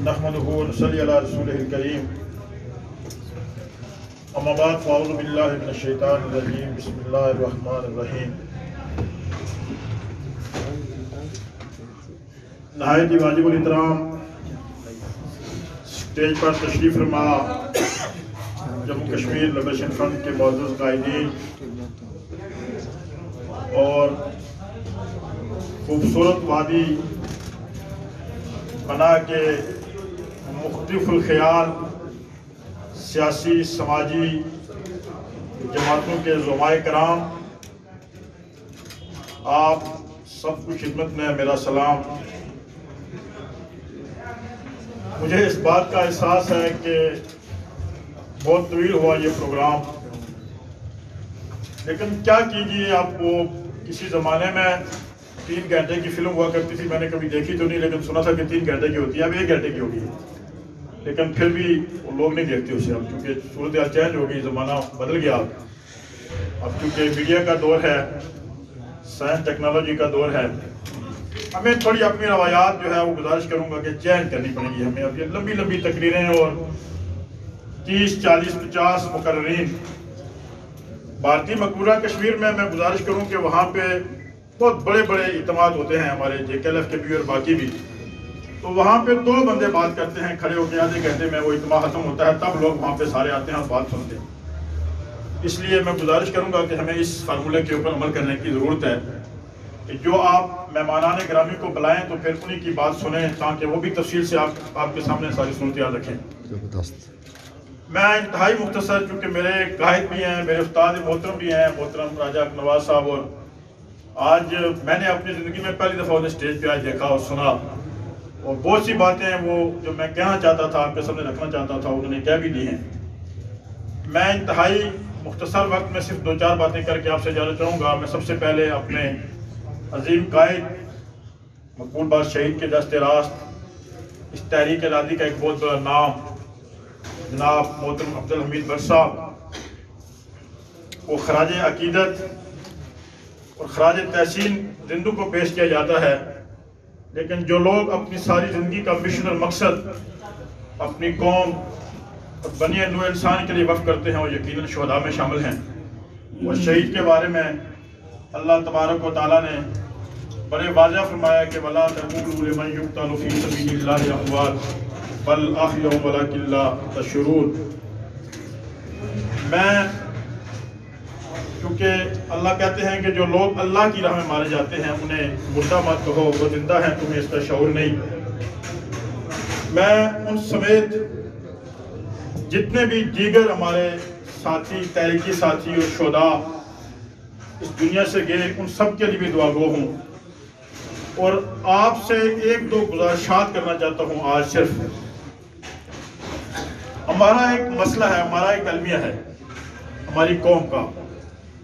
نحمده ونصلي على رسوله الكريم اما بعد فاعوذ بالله من الشیطان الرجیم بسم اللہ الرحمن الرحیم نہایت ہی واجب الاحترام اسٹیج پر تشریف فرما جموں کشمیر لبریشن فرنٹ کے معزز قائدین اور خوبصورت وادی بنا کے مختلف الخیال سیاسی سماجی جماعتوں کے زعماء کرام، آپ سب کی خدمت میں میرا سلام۔ مجھے اس بات کا احساس ہے کہ بہت طویل ہوا یہ پروگرام، لیکن کیا کیجیے، آپ کو کسی زمانے میں 3 گھنٹے کی فلم ہوا کرتی تھی، میں نے کبھی دیکھی تو نہیں، لیکن سنا تھا کہ 3 گھنٹے کی ہوتی ہے، اب 1 گھنٹے کی ہوگی، لیکن پھر بھی وہ لوگ نہیں دیکھتے اسے اب، کیونکہ صورتحال چینج ہو گئی، زمانہ بدل گیا اب کیونکہ میڈیا کا دور ہے، سائنس ٹیکنالوجی کا دور ہے۔ ہمیں تھوڑی اپنی روایات جو ہے وہ گزارش کروں گا کہ چینج کرنی پڑے گی ہمیں۔ اب یہ لمبی لمبی تقریریں اور 30 40 50 مقررین، بھارتی مقبوضہ کشمیر میں گزارش کروں کہ وہاں پہ بہت بڑے بڑے اجتماعات ہوتے ہیں، ہمارے JKLF کے بھی اور باقی بھی، تو وہاں پہ 2 بندے بات کرتے ہیں کھڑے ہو کے، آدھے گھنٹے میں وہ اجتماع ختم ہوتا ہے، تب لوگ وہاں پہ سارے آتے ہیں اور بات سنتے ہیں۔ اس لیے میں گزارش کروں گا کہ ہمیں اس فارمولے کے اوپر عمل کرنے کی ضرورت ہے کہ جو آپ مہمانان گرامی کو بلائیں تو پھر انہی کی بات سنیں، تاکہ وہ بھی تفصیل سے آپ کے سامنے ساری صورتحال رکھیں۔ میں انتہائی مختصر، چونکہ میرے قائد بھی ہیں، میرے استاد محترم بھی ہیں، محترم راجہ نواز صاحب، اور آج میں نے اپنی زندگی میں پہلی دفعہ انہیں اسٹیج پہ آج دیکھا اور سنا، اور بہت سی باتیں وہ جو میں کہنا چاہتا تھا، آپ کے سامنے رکھنا چاہتا تھا، انہوں نے کہہ بھی دی ہیں۔ میں انتہائی مختصر وقت میں صرف 2-4 باتیں کر کے آپ سے جانا چاہوں گا۔ میں سب سے پہلے اپنے عظیم قائد مقبول بار شہید کے دست راست، اس تحریک آزادی کا ایک بہت بڑا نام جناب محترم عبدالحمید بٹ صاحب کو خراج عقیدت اور خراج تحسین زندوں کو پیش کیا جاتا ہے، لیکن جو لوگ اپنی ساری زندگی کا مشن اور مقصد اپنی قوم اور بنی نوع انسان کے لیے وقف کرتے ہیں، وہ یقیناً شہداء میں شامل ہیں۔ اور شہید کے بارے میں اللہ تبارک و تعالیٰ نے بڑے واضح فرمایا کہ وَلَا تَقُولُوا لِمَنْ يُقْتَلُ فِي سَبِيلِ اللَّهِ أَمْوَاتٌ بَلْ أَحْيَاءٌ وَلَكِنْ لَا تَشْعُرُونَ۔ کیونکہ اللہ کہتے ہیں کہ جو لوگ اللہ کی راہ میں مارے جاتے ہیں انہیں مردہ مت کہو، وہ زندہ ہیں، تمہیں اس کا شعور نہیں۔ میں ان سمیت جتنے بھی دیگر ہمارے ساتھی، تحریکی ساتھی اور شہداء اس دنیا سے گئے، ان سب کے لیے بھی دعا گو ہوں، اور آپ سے 1-2 گزارشات کرنا چاہتا ہوں۔ آج صرف ہمارا ایک مسئلہ ہے، ہمارا ایک المیہ ہے ہماری قوم کا۔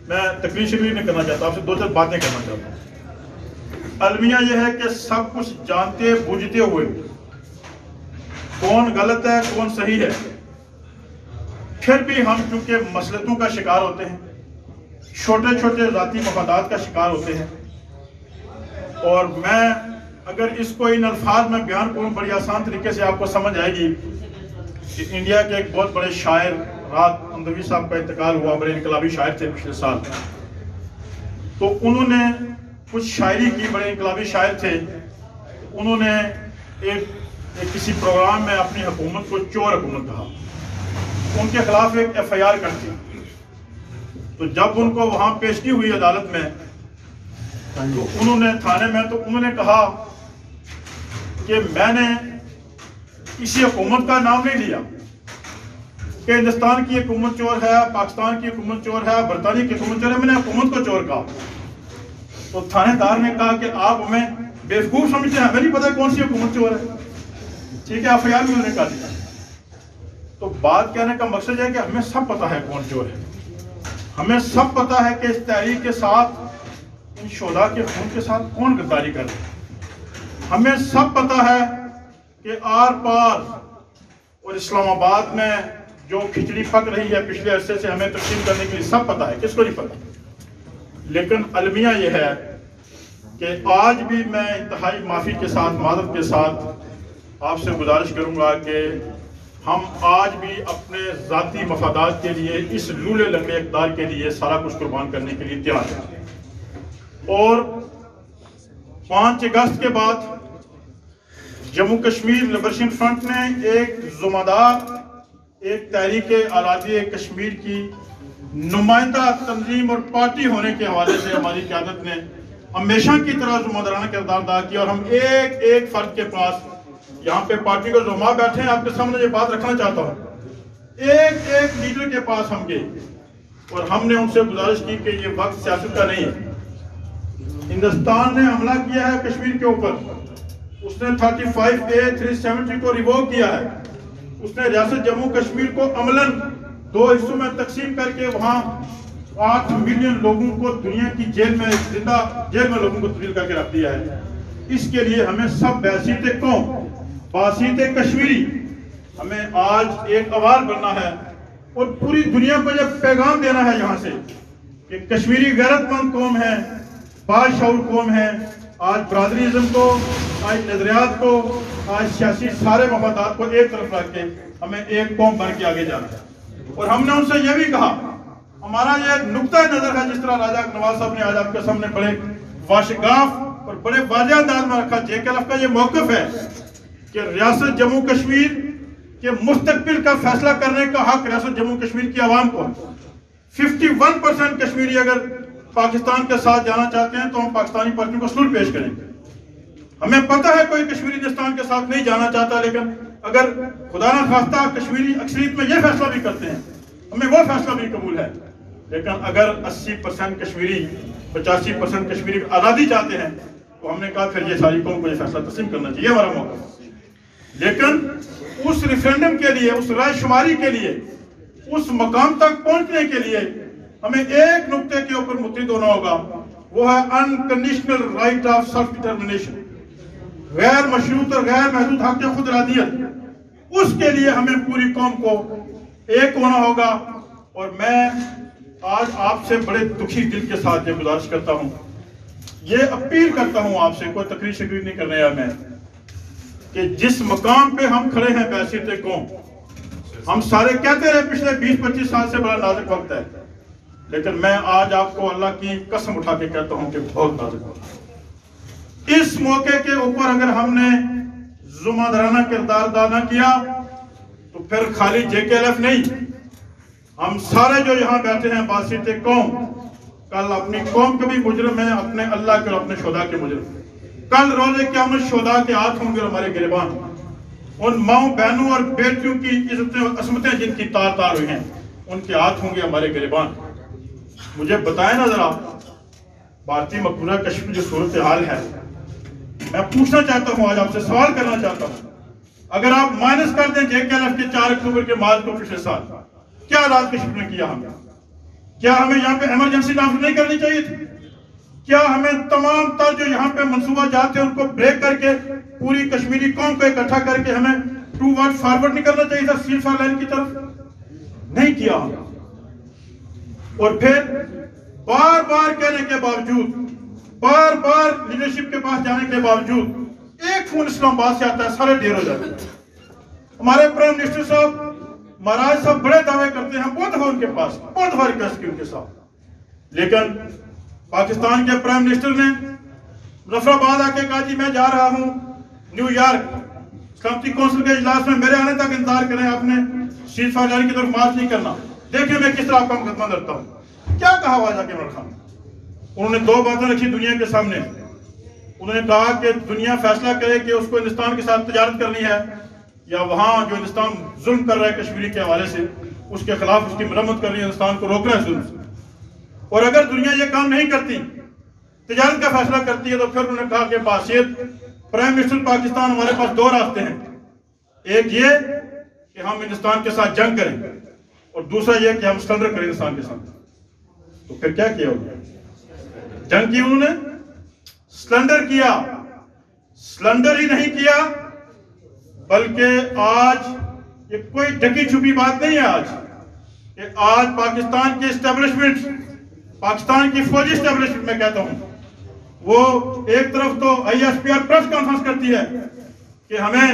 میں تقریر شریف نہیں کرنا چاہتا، آپ سے 2-4 باتیں کرنا چاہتا ہوں۔ المیہ یہ ہے کہ سب کچھ جانتے بوجھتے ہوئے کون غلط ہے کون صحیح ہے، پھر بھی ہم چونکہ مسلطوں کا شکار ہوتے ہیں، چھوٹے چھوٹے ذاتی مفادات کا شکار ہوتے ہیں، اور میں اگر اس کو ان الفاظ میں بیان کروں بڑی آسان طریقے سے آپ کو سمجھ آئے گی کہ انڈیا کے ایک بہت بڑے شاعر رات اندوی صاحب کا انتقال ہوا، بڑے انقلابی شاعر تھے پچھلے سال، تو انہوں نے کچھ شاعری کی، بڑے انقلابی شاعر تھے، انہوں نے ایک کسی پروگرام میں اپنی حکومت کو چور حکومت کہا، ان کے خلاف ایک FIR کرتی، تو جب ان کو وہاں پیشگی ہوئی عدالت میں تو انہوں نے تھانے میں، تو انہوں نے کہا کہ میں نے کسی حکومت کا نام نہیں لیا کہ ہندوستان کی حکومت چور ہے، پاکستان کی حکومت چور ہے، برطانیہ کی حکومت چور ہے، میں نے حکومت کو چور کہا۔ تو تھانے دار نے کہا کہ آپ ہمیں بیوقوف سمجھتے ہیں، ہمیں نہیں پتا کون سی حکومت چور ہے، ٹھیک ہے، FIR بھی انہوں نے کہا دیا۔ تو بات کہنے کا مقصد ہے کہ ہمیں سب پتا ہے کون چور ہے، ہمیں سب پتا ہے کہ اس تحریک کے ساتھ، ان شہداء کے خون کے ساتھ کون غداری کر رہے ہیں، ہمیں سب پتا ہے کہ آر پار اور اسلام آباد میں جو کھچڑی پک رہی ہے پچھلے عرصے سے، ہمیں تقسیم کرنے کے لیے سب پتا ہے، کس کو نہیں پتا۔ لیکن المیہ یہ ہے کہ آج بھی میں انتہائی معافی کے ساتھ، معذرت کے ساتھ آپ سے گزارش کروں گا کہ ہم آج بھی اپنے ذاتی مفادات کے لیے اس لولے لنگڑے اقدار کے لیے سارا کچھ قربان کرنے کے لیے تیار ہیں، اور 5 اگست کے بعد جموں کشمیر لبریشن فرنٹ نے ایک ذمہ-دار ایک تحریک آزادی کشمیر کی نمائندہ تنظیم اور پارٹی ہونے کے حوالے سے ہماری قیادت نے ہمیشہ کی طرح ذمہ دارانہ کردار ادا کیا، اور ہم ایک ایک فرد کے پاس یہاں پہ پارٹی کو زعماء بیٹھے ہیں، آپ کے سامنے یہ بات رکھنا چاہتا ہوں، ایک ایک لیڈر کے پاس ہم گئے اور ہم نے ان سے گزارش کی کہ یہ وقت سیاست کا نہیں ہے۔ ہندوستان نے حملہ کیا ہے کشمیر کے اوپر، اس نے 35A 370 کو ریووک کیا ہے، اس نے ریاست جموں کشمیر کو عملاً 2 حصوں میں تقسیم کر کے وہاں 8 ملین لوگوں کو دنیا کی جیل میں زندہ جیل میں لوگوں کو تبدیل کر کے رکھ دیا ہے۔ اس کے لیے ہمیں سب بحیثیت قوم، بحیثیت کشمیری، ہمیں آج ایک آواز بننا ہے اور پوری دنیا کو یہ پیغام دینا ہے یہاں سے کہ کشمیری غیرت مند قوم ہے، باشعور قوم ہے۔ آج برادریزم کو، آج نظریات کو، آج سیاسی سارے مفادات کو ایک طرف رکھ کے ہمیں ایک قوم بن کے آگے جانا ہے، اور ہم نے ان سے یہ بھی کہا، ہمارا یہ نقطہ نظر ہے جس طرح راجہ نواز صاحب نے آج آپ کے سامنے بڑے واشگاف اور بڑے واضح انداز میں رکھا، JKLF کا یہ موقف ہے کہ ریاست جموں کشمیر کے مستقبل کا فیصلہ کرنے کا حق ریاست جموں کشمیر کی عوام کو ہے۔ 51% کشمیری اگر پاکستان کے ساتھ جانا چاہتے ہیں تو ہم پاکستانی پارٹیوں کو سلوٹ پیش کریں گے۔ ہمیں پتہ ہے کوئی کشمیری ہندوستان کے ساتھ نہیں جانا چاہتا، لیکن اگر خدا نہ خواستہ کشمیری اکثریت میں یہ فیصلہ بھی کرتے ہیں، ہمیں وہ فیصلہ بھی قبول ہے، لیکن اگر 80% کشمیری 85% کشمیری آزادی چاہتے ہیں تو ہم نے کہا پھر یہ ساری قوم کو یہ فیصلہ تسلیم کرنا چاہیے، ہمارا موقع ہے۔ لیکن اس ریفرینڈم کے لیے، اس رائے شماری کے لیے، اس مقام تک پہنچنے کے لیے ہمیں ایک نقطے کے اوپر متحد ہونا ہوگا، وہ ہے unconditional right of self determination, غیر مشروط اور غیر محدود حق خود ارادیت۔ اس کے لیے ہمیں پوری قوم کو ایک ہونا ہوگا، اور میں آج آپ سے بڑے دکھی دل کے ساتھ یہ گزارش کرتا ہوں، یہ اپیل کرتا ہوں آپ سے، کوئی تقریر شکریہ نہیں کرنے آیا میں، کہ جس مقام پہ ہم کھڑے ہیں بحیثیت قوم، ہم سارے کہتے رہے پچھلے 20-25 سال سے بڑا نازک وقت ہے، لیکن میں آج آپ کو اللہ کی قسم اٹھا کے کہتا ہوں کہ بہت نازک وقت ہے۔ اس موقع کے اوپر اگر ہم نے ذمہ دارانہ کردار ادا نہ کیا تو پھر خالی JKLF نہیں، ہم سارے جو یہاں بیٹھے ہیں بحیثیت قوم، کل اپنی قوم کے بھی مجرم ہیں، اپنے اللہ کے اور اپنے شہداء کے مجرم۔ کل روز قیامت شہداء کے ہاتھ ہوں گے اور ہمارے گریبان، ان ماؤں بہنوں اور بیٹیوں کی عزتیں اور عصمتیں جن کی تار تار ہوئی ہیں، ان کے ہاتھ ہوں گے ہمارے گریبان۔ مجھے بتائیں نا ذرا، بھارتی مقبوضہ کشمیر جو صورتحال ہے، میں پوچھنا چاہتا ہوں، آج آپ سے سوال کرنا چاہتا ہوں، اگر آپ مائنس کر دیں JKLF کے 4 اکتوبر کے مارچ کو پچھلے سال، کیا آزاد کشمیر نے کیا ہمیں؟ کیا ہمیں یہاں پہ ایمرجنسی نافذ نہیں کرنی چاہیے تھی؟ کیا ہمیں تمام تر جو یہاں پہ منصوبہ جات ہیں ان کو بریک کر کے پوری کشمیری قوم کو اکٹھا کر کے ہمیں ٹوورڈ فارورڈ نہیں کرنا چاہیے تھا سیز فائر لائن کی طرف؟ نہیں کیا ہم، اور پھر بار بار کہنے کے باوجود، بار بار لیڈرشپ کے پاس جانے کے باوجود ایک فون اسلام آباد سے آتا ہے، سارے ڈھیر ہو جاتے ہیں۔ ہمارے پرائم منسٹر صاحب، مہاراج صاحب بڑے دعوے کرتے ہیں، بہت دفعہ ان کے پاس، بہت دفعہ ریکویسٹ کی ان کے ساتھ، لیکن پاکستان کے پرائم منسٹر نے مظفر آباد آ کے کہا جی میں جا رہا ہوں نیو یارک، سلامتی کونسل کے اجلاس میں، میرے آنے تک انتظار کریں، آپ نے سیز فائر لائن کی طرف مارچ نہیں کرنا، دیکھیں میں کس طرح آپ کا مقدمہ لڑتا ہوں۔ کیا کہا ہوا جا کے عمران خان؟ انہوں نے 2 باتیں رکھی دنیا کے سامنے، انہوں نے کہا کہ دنیا فیصلہ کرے کہ اس کو ہندوستان کے ساتھ تجارت کرنی ہے یا وہاں جو ہندوستان ظلم کر رہا ہے کشمیری کے حوالے سے اس کے خلاف اس کی مرمت کرنی ہے، ہندوستان کو روکنا ہے ظلم سے، اور اگر دنیا یہ کام نہیں کرتی، تجارت کا فیصلہ کرتی ہے، تو پھر انہوں نے کہا کہ بحیثیت پرائم منسٹر پاکستان ہمارے پاس 2 راستے ہیں، ایک یہ کہ ہم ہندوستان کے ساتھ جنگ کریں اور دوسرا یہ کہ ہم سرنڈر کریں ہندوستان کے ساتھ۔ تو پھر کیا کیا ہوگا؟ جنگ کی انہوں نے، سرنڈر کیا، سرنڈر ہی نہیں کیا بلکہ آج یہ کوئی ڈھکی چھپی بات نہیں ہے آج کہ آج پاکستان کی اسٹیبلشمنٹ، پاکستان کی فوجی اسٹیبلشمنٹ میں کہتا ہوں، وہ ایک طرف تو ISPR پریس کانفرنس کرتی ہے کہ ہمیں